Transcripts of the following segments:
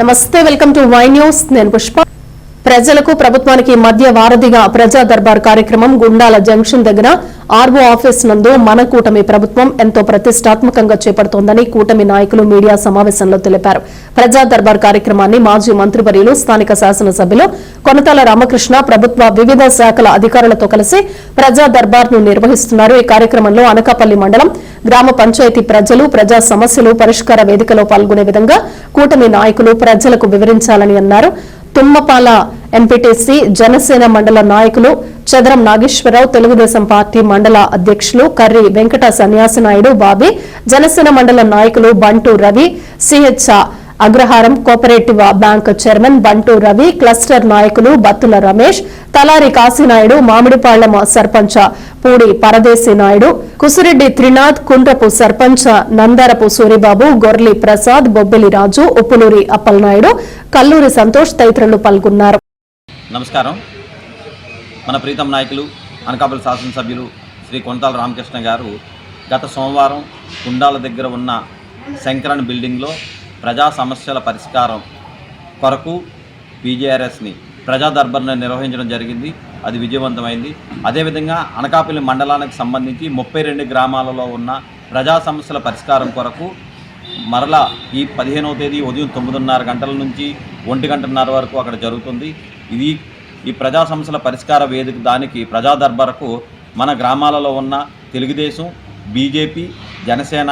నమస్తే, welcome to Y news. నేను పుష్ప. ప్రజలకు ప్రభుత్వానికి మధ్య వారధిగా ప్రజా దర్బార్ కార్యక్రమం గుండాల జంక్షన్ దగ్గర ఆర్ఓ ఆఫీస్ నందు మన కూటమి ప్రభుత్వం ఎంతో ప్రతిష్టాత్మకంగా చేపడుతోందని కూటమి నాయకులు మీడియా సమావేశంలో తెలిపారు. ప్రజా దర్బార్ కార్యక్రమాన్ని మాజీ మంత్రివర్యులు స్థానిక శాసనసభ్యులు కొనతాల రామకృష్ణ ప్రభుత్వ వివిధ శాఖల అధికారులతో కలిసి ప్రజా దర్బార్ ను నిర్వహిస్తున్నారు. ఈ కార్యక్రమంలో అనకాపల్లి మండలం గ్రామ పంచాయతీ ప్రజలు ప్రజా సమస్యలు పరిష్కార వేదికలో పాల్గొనే విధంగా కూటమి నాయకులు ప్రజలకు వివరించాలని అన్నారు. తుమ్మపాల ఎంపీటీసీ జనసేన మండల నాయకులు చదరం నాగేశ్వరరావు, తెలుగుదేశం పార్టీ మండల అధ్యక్షులు కర్రి వెంకట సన్యాసినాయుడు బాబీ, జనసేన మండల నాయకులు బంటు రవి, సిహెచ్ అగ్రహారం కోఆపరేటివ్ బ్యాంక్ చైర్మన్ బంటు రవి, క్లస్టర్ నాయకులు బత్తుల రమేష్, తలారి కాశీనాయుడు, మామిడిపాళ్లం సర్పంచ్ పూడి పరదేశీ నాయుడు, కుసిరెడ్డి త్రినాథ్, కుండ్రపు సర్పంచ్ నందారపు సూరిబాబు, గొర్లి ప్రసాద్, బొబ్బిలి రాజు, ఉప్పులూరి అప్పలనాయుడు, కల్లూరి సంతోష్ తదితరులు పాల్గొన్నారు. నమస్కారం. మన ప్రీతం నాయకులు అనకాపల్లి శాసనసభ్యులు శ్రీ కొనతాల రామకృష్ణ గారు గత సోమవారం గుండాల దగ్గర ఉన్న శంకరన్ బిల్డింగ్లో ప్రజా సమస్యల పరిష్కారం కొరకు పీజేఆర్ఎస్ని ప్రజా దర్బార్ని నిర్వహించడం జరిగింది. అది విజయవంతమైంది. అదేవిధంగా అనకాపల్లి మండలానికి సంబంధించి 32 గ్రామాలలో ఉన్న ప్రజా సమస్యల పరిష్కారం కొరకు మరలా ఈ 15వ తేదీ ఉదయం 9:30 గంటల నుంచి 1:30 వరకు అక్కడ జరుగుతుంది. ఈ ప్రజా సమస్యల పరిష్కార వేదిక దానికి ప్రజా దర్బార్కు మన గ్రామాలలో ఉన్న తెలుగుదేశం, బీజేపీ, జనసేన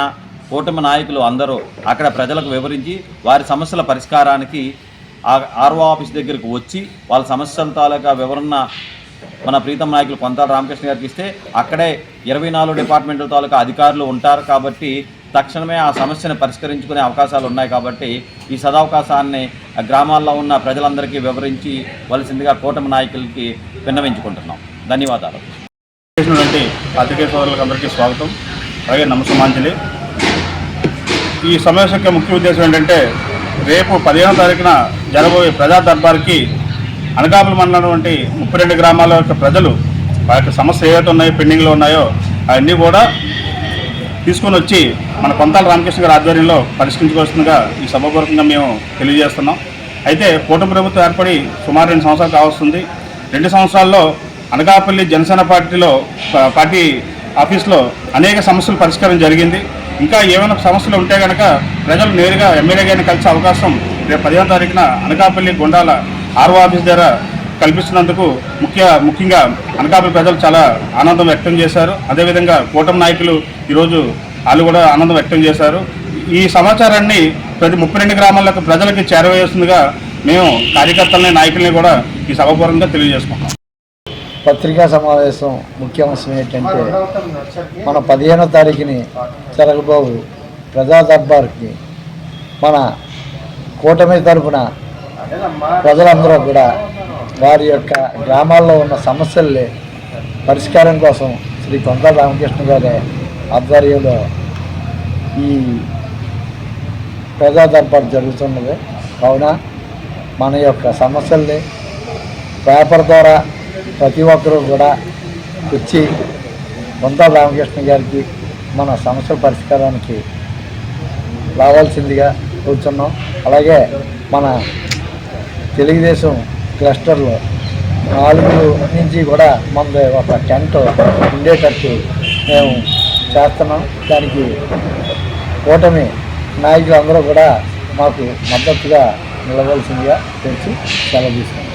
కూటమి నాయకులు అందరూ అక్కడ ప్రజలకు వివరించి వారి సమస్యల పరిష్కారానికి ఆర్ఓ ఆఫీస్ దగ్గరకు వచ్చి వాళ్ళ సమస్యల తాలూకా వివరణ మన ప్రీతం నాయకులు కొనతాల రామకృష్ణ గారికి ఇస్తే అక్కడే 24 డిపార్ట్మెంట్ల తాలూకా అధికారులు ఉంటారు. కాబట్టి తక్షణమే ఆ సమస్యను పరిష్కరించుకునే అవకాశాలు ఉన్నాయి. కాబట్టి ఈ సదవకాశాన్ని గ్రామాల్లో ఉన్న ప్రజలందరికీ వివరించి వలసిందిగా కూటమి నాయకులకి విన్నవించుకుంటున్నాం. ధన్యవాదాలు. పాత్రికేయ సోదరులకు అందరికీ స్వాగతం, అలాగే నమస్కారాంజలి. ఈ సమావేశం యొక్క ముఖ్య ఉద్దేశం ఏంటంటే రేపు 15వ తారీఖున జరగబోయే ప్రజా దర్బార్కి అనకాపల్లి మండలం వంటి 32 గ్రామాల యొక్క ప్రజలు వారి యొక్క సమస్య ఏవైతే ఉన్నాయో పెండింగ్లో ఉన్నాయో అవన్నీ కూడా తీసుకొని వచ్చి మన కొనతాల రామకృష్ణ గారి ఆధ్వర్యంలో పరిష్కరించుకోవాల్సిందిగా ఈ సభాపూర్వకంగా మేము తెలియజేస్తున్నాం. అయితే కూటమి ప్రభుత్వం ఏర్పడి సుమారు 2 సంవత్సరాలు కావస్తుంది. 2 సంవత్సరాల్లో అనకాపల్లి జనసేన పార్టీ ఆఫీస్లో అనేక సమస్యలు పరిష్కారం జరిగింది. ఇంకా ఏమైనా సమస్యలు ఉంటే కనుక ప్రజలు నేరుగా ఎమ్మెల్యే గారిని కలిసే అవకాశం రేపు 15వ తారీఖున అనకాపల్లి గుండాల ఆర్ఓ ఆఫీస్ ద్వారా కల్పిస్తున్నందుకు ముఖ్యంగా అనకాపల్లి ప్రజలు చాలా ఆనందం వ్యక్తం చేశారు. అదేవిధంగా కూటమి నాయకులు ఈరోజు వాళ్ళు కూడా ఆనందం వ్యక్తం చేశారు. ఈ సమాచారాన్ని ప్రతి 32 గ్రామాల ప్రజలకి చేరవేస్తుందిగా మేము కార్యకర్తలని నాయకుల్ని కూడా ఈ సభాపూర్వకంగా తెలియజేసుకుంటాం. పత్రికా సమావేశం ముఖ్య అంశం ఏంటంటే మన 15వ తారీఖుని జరగబోవు ప్రజా దర్బార్కి మన కూటమి తరఫున ప్రజలందరూ కూడా వారి యొక్క గ్రామాల్లో ఉన్న సమస్యల్ని పరిష్కారం కోసం శ్రీ కొనతాల రామకృష్ణ గారి ఆధ్వర్యంలో ఈ ప్రజా దర్బార్ జరుగుతున్నది. కావున మన యొక్క సమస్యల్ని పేపర్ ద్వారా ప్రతి ఒక్కరూ కూడా వచ్చి కొనతాల రామకృష్ణ గారికి మన సమస్యల పరిష్కారానికి రావాల్సిందిగా కూర్చున్నాం. అలాగే మన తెలుగుదేశం క్లస్టర్లో 4 నుంచి కూడా మన ఒక టెంట్ ఉండేటట్టు మేము చేస్తున్నాం. దానికి కూటమి నాయకులందరూ కూడా మాకు మద్దతుగా నిలవలసిందిగా తెలిసి సెలవు తీసుకున్నాం.